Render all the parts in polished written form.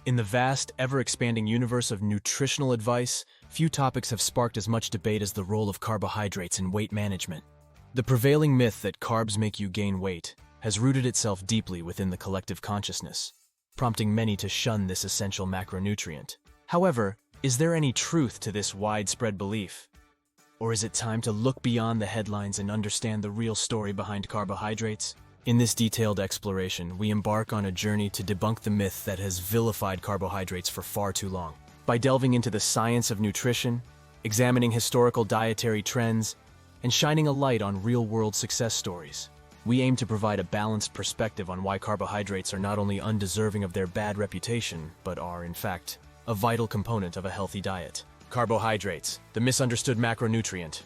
In the vast, ever-expanding universe of nutritional advice, few topics have sparked as much debate as the role of carbohydrates in weight management. The prevailing myth that carbs make you gain weight has rooted itself deeply within the collective consciousness, prompting many to shun this essential macronutrient. However, is there any truth to this widespread belief? Or is it time to look beyond the headlines and understand the real story behind carbohydrates? In this detailed exploration, we embark on a journey to debunk the myth that has vilified carbohydrates for far too long. By delving into the science of nutrition, examining historical dietary trends, and shining a light on real-world success stories, we aim to provide a balanced perspective on why carbohydrates are not only undeserving of their bad reputation, but are, in fact, a vital component of a healthy diet. Carbohydrates, the misunderstood macronutrient.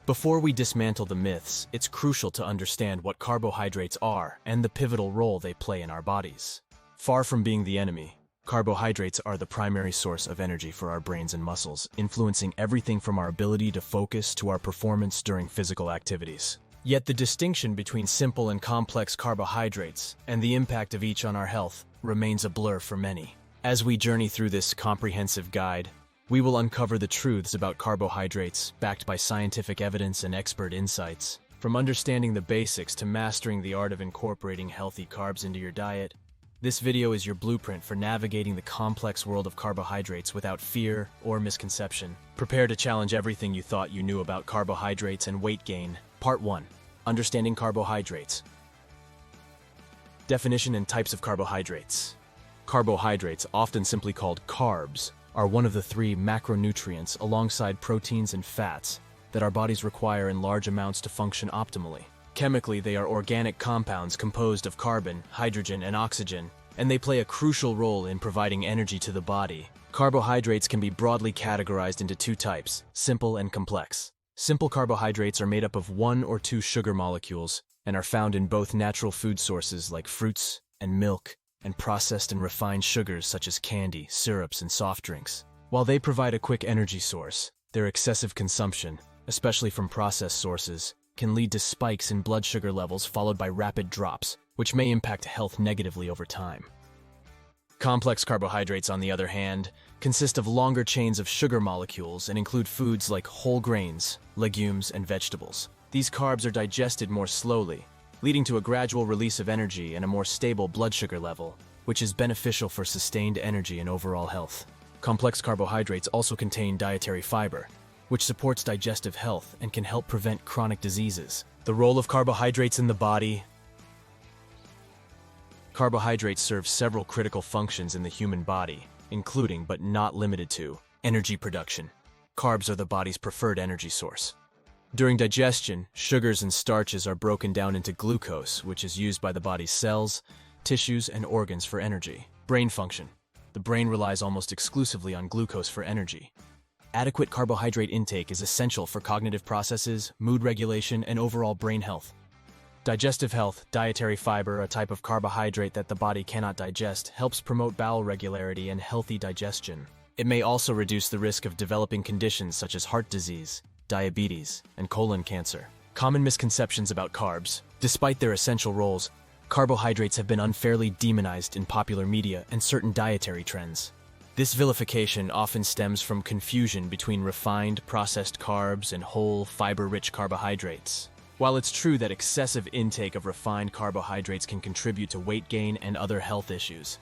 Before we dismantle the myths, it's crucial to understand what carbohydrates are and the pivotal role they play in our bodies. Far from being the enemy, carbohydrates are the primary source of energy for our brains and muscles, influencing everything from our ability to focus to our performance during physical activities. Yet the distinction between simple and complex carbohydrates and the impact of each on our health remains a blur for many. As we journey through this comprehensive guide, we will uncover the truths about carbohydrates, backed by scientific evidence and expert insights. From understanding the basics to mastering the art of incorporating healthy carbs into your diet, this video is your blueprint for navigating the complex world of carbohydrates without fear or misconception. Prepare to challenge everything you thought you knew about carbohydrates and weight gain. Part 1. Understanding carbohydrates. Definition and types of carbohydrates. Carbohydrates, often simply called carbs, are one of the three macronutrients alongside proteins and fats that our bodies require in large amounts to function optimally. Chemically, they are organic compounds composed of carbon, hydrogen, and oxygen, and they play a crucial role in providing energy to the body. Carbohydrates can be broadly categorized into two types, simple and complex. Simple carbohydrates are made up of one or two sugar molecules and are found in both natural food sources like fruits and milk, and processed and refined sugars such as candy, syrups, and soft drinks. While they provide a quick energy source, their excessive consumption, especially from processed sources, can lead to spikes in blood sugar levels followed by rapid drops, which may impact health negatively over time. Complex carbohydrates, on the other hand, consist of longer chains of sugar molecules and include foods like whole grains, legumes, and vegetables. These carbs are digested more slowly, leading to a gradual release of energy and a more stable blood sugar level, which is beneficial for sustained energy and overall health. Complex carbohydrates also contain dietary fiber, which supports digestive health and can help prevent chronic diseases. The role of carbohydrates in the body. Carbohydrates serve several critical functions in the human body, including but not limited to energy production. Carbs are the body's preferred energy source. During digestion, sugars and starches are broken down into glucose, which is used by the body's cells, tissues, and organs for energy. Brain function. The brain relies almost exclusively on glucose for energy. Adequate carbohydrate intake is essential for cognitive processes, mood regulation, and overall brain health. Digestive health. Dietary fiber, a type of carbohydrate that the body cannot digest, helps promote bowel regularity and healthy digestion. It may also reduce the risk of developing conditions such as heart disease, diabetes, and colon cancer. Common misconceptions about carbs. Despite their essential roles, carbohydrates have been unfairly demonized in popular media and certain dietary trends. This vilification often stems from confusion between refined, processed carbs and whole, fiber-rich carbohydrates. While it's true that excessive intake of refined carbohydrates can contribute to weight gain and other health issues,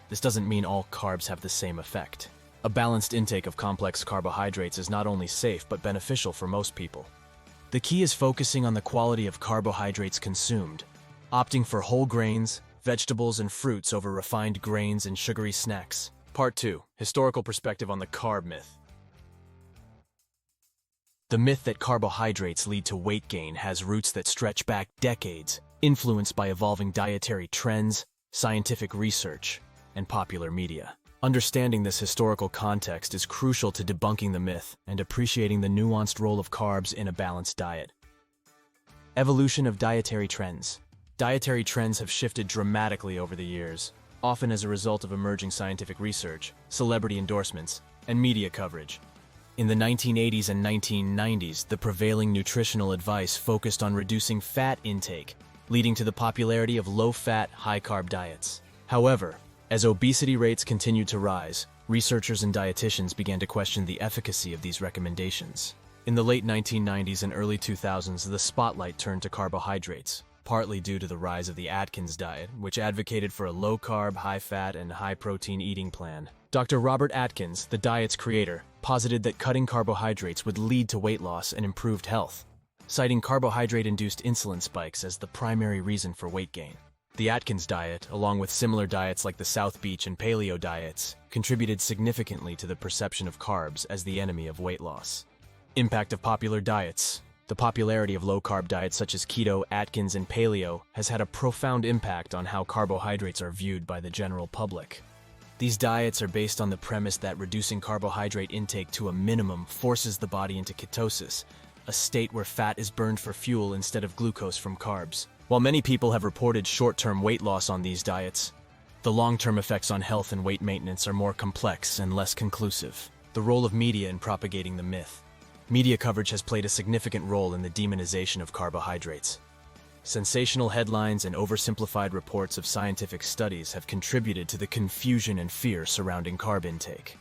this doesn't mean all carbs have the same effect. A balanced intake of complex carbohydrates is not only safe but beneficial for most people. The key is focusing on the quality of carbohydrates consumed, opting for whole grains, vegetables, and fruits over refined grains and sugary snacks. Part 2. Historical perspective on the carb myth. The myth that carbohydrates lead to weight gain has roots that stretch back decades, influenced by evolving dietary trends, scientific research, and popular media. Understanding this historical context is crucial to debunking the myth and appreciating the nuanced role of carbs in a balanced diet. Evolution of dietary trends. Dietary trends have shifted dramatically over the years, often as a result of emerging scientific research, celebrity endorsements, and media coverage. In the 1980s and 1990s, the prevailing nutritional advice focused on reducing fat intake, leading to the popularity of low-fat, high-carb diets. However, As obesity rates continued to rise, researchers and dietitians began to question the efficacy of these recommendations. In the late 1990s and early 2000s, the spotlight turned to carbohydrates, partly due to the rise of the Atkins diet, which advocated for a low-carb, high-fat, and high-protein eating plan. Dr. Robert Atkins, the diet's creator, posited that cutting carbohydrates would lead to weight loss and improved health, citing carbohydrate-induced insulin spikes as the primary reason for weight gain. The Atkins diet, along with similar diets like the South Beach and Paleo diets, contributed significantly to the perception of carbs as the enemy of weight loss. Impact of popular diets. The popularity of low-carb diets such as keto, Atkins, and paleo has had a profound impact on how carbohydrates are viewed by the general public. These diets are based on the premise that reducing carbohydrate intake to a minimum forces the body into ketosis, a state where fat is burned for fuel instead of glucose from carbs. While many people have reported short-term weight loss on these diets, the long-term effects on health and weight maintenance are more complex and less conclusive. The role of media in propagating the myth. Media coverage has played a significant role in the demonization of carbohydrates. Sensational headlines and oversimplified reports of scientific studies have contributed to the confusion and fear surrounding carb intake.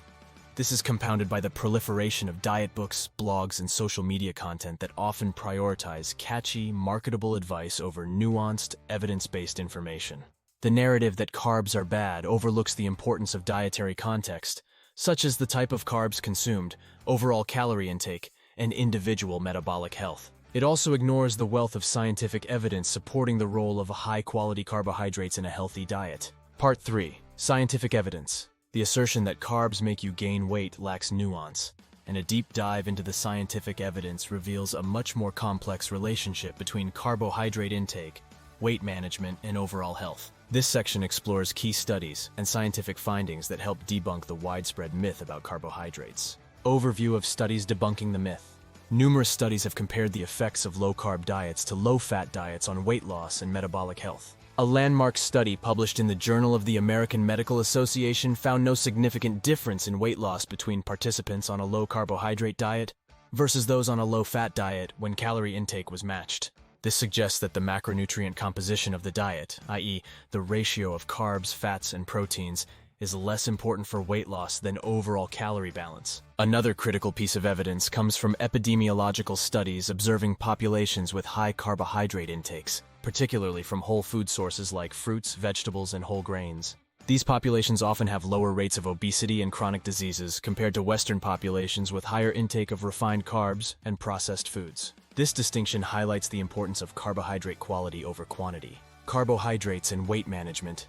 This is compounded by the proliferation of diet books, blogs, and social media content that often prioritize catchy, marketable advice over nuanced, evidence-based information. The narrative that carbs are bad overlooks the importance of dietary context, such as the type of carbs consumed, overall calorie intake, and individual metabolic health. It also ignores the wealth of scientific evidence supporting the role of high-quality carbohydrates in a healthy diet. Part 3. Scientific evidence. The assertion that carbs make you gain weight lacks nuance, and a deep dive into the scientific evidence reveals a much more complex relationship between carbohydrate intake, weight management, and overall health. This section explores key studies and scientific findings that help debunk the widespread myth about carbohydrates. Overview of studies debunking the myth. Numerous studies have compared the effects of low-carb diets to low-fat diets on weight loss and metabolic health. A landmark study published in the Journal of the American Medical Association found no significant difference in weight loss between participants on a low-carbohydrate diet versus those on a low-fat diet when calorie intake was matched. This suggests that the macronutrient composition of the diet, i.e., the ratio of carbs, fats, and proteins, is less important for weight loss than overall calorie balance. Another critical piece of evidence comes from epidemiological studies observing populations with high carbohydrate intakes, particularly from whole food sources like fruits, vegetables, and whole grains. These populations often have lower rates of obesity and chronic diseases compared to Western populations with higher intake of refined carbs and processed foods. This distinction highlights the importance of carbohydrate quality over quantity. Carbohydrates and weight management.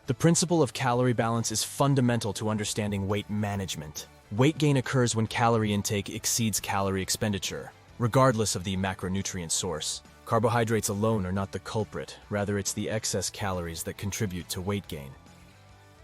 The principle of calorie balance is fundamental to understanding weight management. Weight gain occurs when calorie intake exceeds calorie expenditure, regardless of the macronutrient source. Carbohydrates alone are not the culprit, rather it's the excess calories that contribute to weight gain.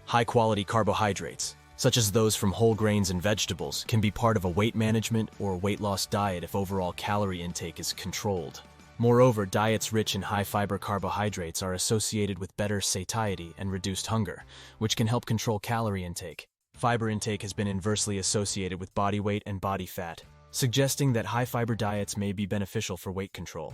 High-quality carbohydrates, such as those from whole grains and vegetables, can be part of a weight management or weight loss diet if overall calorie intake is controlled. Moreover, diets rich in high-fiber carbohydrates are associated with better satiety and reduced hunger, which can help control calorie intake. Fiber intake has been inversely associated with body weight and body fat, suggesting that high-fiber diets may be beneficial for weight control.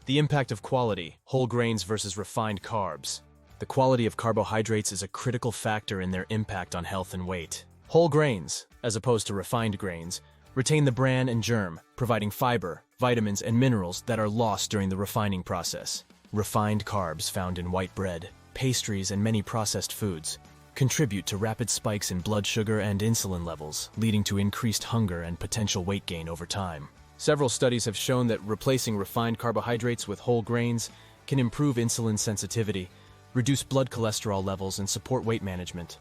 The impact of quality, whole grains versus refined carbs. The quality of carbohydrates is a critical factor in their impact on health and weight. Whole grains, as opposed to refined grains, retain the bran and germ, providing fiber, vitamins, and minerals that are lost during the refining process. Refined carbs found in white bread, pastries, and many processed foods contribute to rapid spikes in blood sugar and insulin levels, leading to increased hunger and potential weight gain over time. Several studies have shown that replacing refined carbohydrates with whole grains can improve insulin sensitivity, reduce blood cholesterol levels, and support weight management.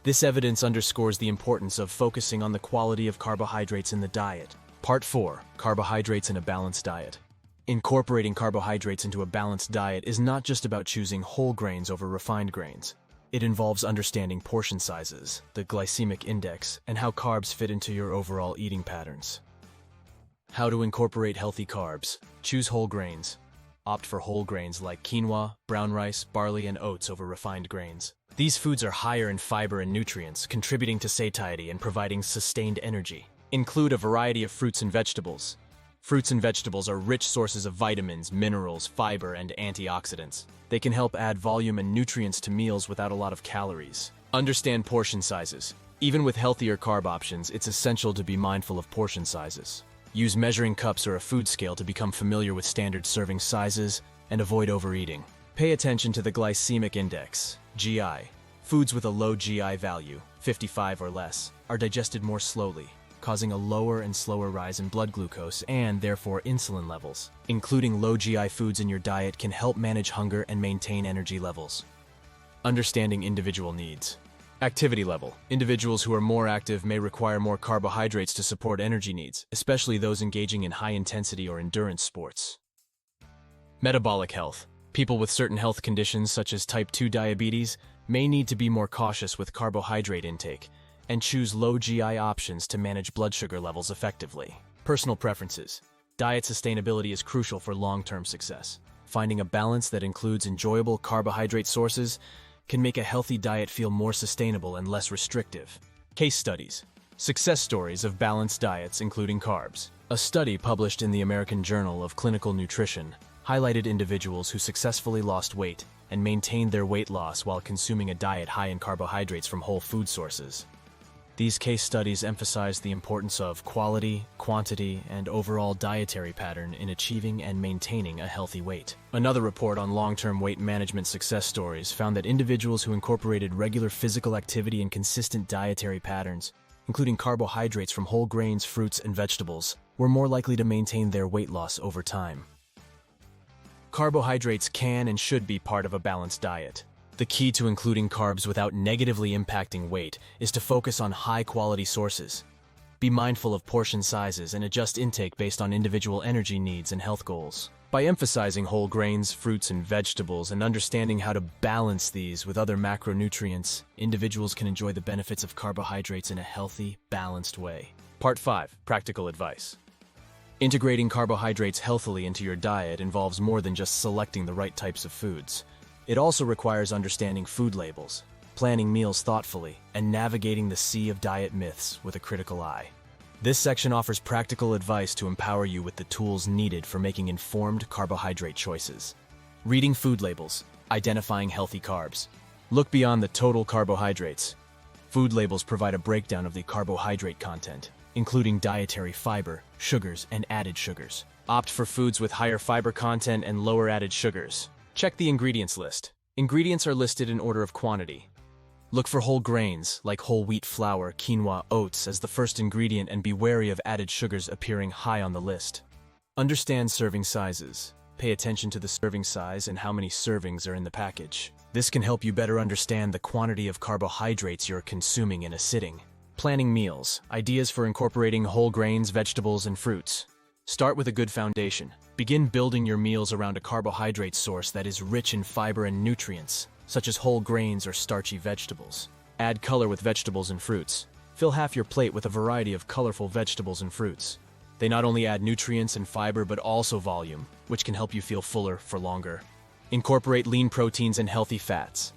This evidence underscores the importance of focusing on the quality of carbohydrates in the diet. Part 4. Carbohydrates in a balanced diet. Incorporating carbohydrates into a balanced diet is not just about choosing whole grains over refined grains. It involves understanding portion sizes, the glycemic index, and how carbs fit into your overall eating patterns. How to incorporate healthy carbs. Choose whole grains. Opt for whole grains like quinoa, brown rice, barley, and oats over refined grains. These foods are higher in fiber and nutrients, contributing to satiety and providing sustained energy. Include a variety of fruits and vegetables. Fruits and vegetables are rich sources of vitamins, minerals, fiber, and antioxidants. They can help add volume and nutrients to meals without a lot of calories. Understand portion sizes. Even with healthier carb options, it's essential to be mindful of portion sizes. Use measuring cups or a food scale to become familiar with standard serving sizes and avoid overeating. Pay attention to the glycemic index, GI. Foods with a low GI value, 55 or less, are digested more slowly, causing a lower and slower rise in blood glucose and, therefore, insulin levels. Including low GI foods in your diet can help manage hunger and maintain energy levels. Understanding individual needs. Activity level. Individuals who are more active may require more carbohydrates to support energy needs, especially those engaging in high-intensity or endurance sports. Metabolic health. People with certain health conditions such as type 2 diabetes may need to be more cautious with carbohydrate intake and choose low GI options to manage blood sugar levels effectively. Personal preferences. Diet sustainability is crucial for long-term success. Finding a balance that includes enjoyable carbohydrate sources can make a healthy diet feel more sustainable and less restrictive. Case studies. Success stories of balanced diets including carbs. A study published in the American Journal of Clinical Nutrition highlighted individuals who successfully lost weight and maintained their weight loss while consuming a diet high in carbohydrates from whole food sources. These case studies emphasize the importance of quality, quantity, and overall dietary pattern in achieving and maintaining a healthy weight. Another report on long-term weight management success stories found that individuals who incorporated regular physical activity and consistent dietary patterns, including carbohydrates from whole grains, fruits, and vegetables, were more likely to maintain their weight loss over time. Carbohydrates can and should be part of a balanced diet. The key to including carbs without negatively impacting weight is to focus on high-quality sources. Be mindful of portion sizes and adjust intake based on individual energy needs and health goals. By emphasizing whole grains, fruits, and vegetables and understanding how to balance these with other macronutrients, individuals can enjoy the benefits of carbohydrates in a healthy, balanced way. Part 5. Practical advice. Integrating carbohydrates healthily into your diet involves more than just selecting the right types of foods. It also requires understanding food labels, planning meals thoughtfully, and navigating the sea of diet myths with a critical eye. This section offers practical advice to empower you with the tools needed for making informed carbohydrate choices. Reading food labels, identifying healthy carbs. Look beyond the total carbohydrates. Food labels provide a breakdown of the carbohydrate content, including dietary fiber, sugars, and added sugars. Opt for foods with higher fiber content and lower added sugars. Check the ingredients list. Ingredients are listed in order of quantity. Look for whole grains, like whole wheat flour, quinoa, oats, as the first ingredient and be wary of added sugars appearing high on the list. Understand serving sizes. Pay attention to the serving size and how many servings are in the package. This can help you better understand the quantity of carbohydrates you're consuming in a sitting. Planning meals. Ideas for incorporating whole grains, vegetables, and fruits. Start with a good foundation. Begin building your meals around a carbohydrate source that is rich in fiber and nutrients, such as whole grains or starchy vegetables. Add color with vegetables and fruits. Fill half your plate with a variety of colorful vegetables and fruits. They not only add nutrients and fiber but also volume, which can help you feel fuller for longer. Incorporate lean proteins and healthy fats.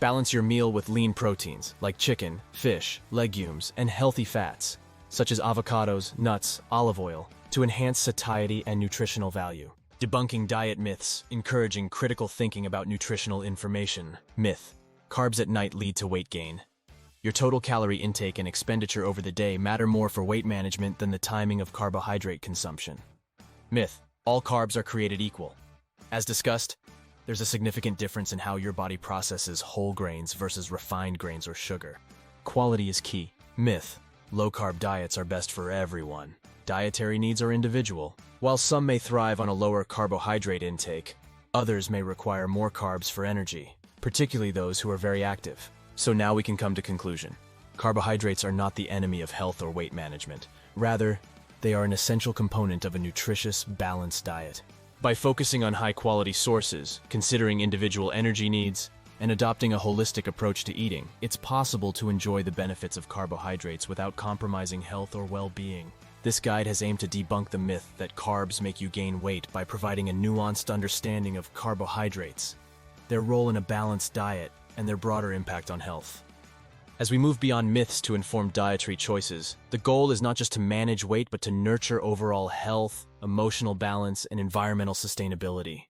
Balance your meal with lean proteins, like chicken, fish, legumes, and healthy fats, such as avocados, nuts, olive oil, to enhance satiety and nutritional value. Debunking diet myths, encouraging critical thinking about nutritional information. Myth: carbs at night lead to weight gain. Your total calorie intake and expenditure over the day matter more for weight management than the timing of carbohydrate consumption. Myth: all carbs are created equal. As discussed, there's a significant difference in how your body processes whole grains versus refined grains or sugar. Quality is key. Myth: low-carb diets are best for everyone. Dietary needs are individual. While some may thrive on a lower carbohydrate intake, others may require more carbs for energy, particularly those who are very active. So now we can come to conclusion. Carbohydrates are not the enemy of health or weight management. Rather, they are an essential component of a nutritious, balanced diet. By focusing on high-quality sources, considering individual energy needs, and adopting a holistic approach to eating, it's possible to enjoy the benefits of carbohydrates without compromising health or well-being. This guide has aimed to debunk the myth that carbs make you gain weight by providing a nuanced understanding of carbohydrates, their role in a balanced diet, and their broader impact on health. As we move beyond myths to informed dietary choices, the goal is not just to manage weight but to nurture overall health, emotional balance, and environmental sustainability.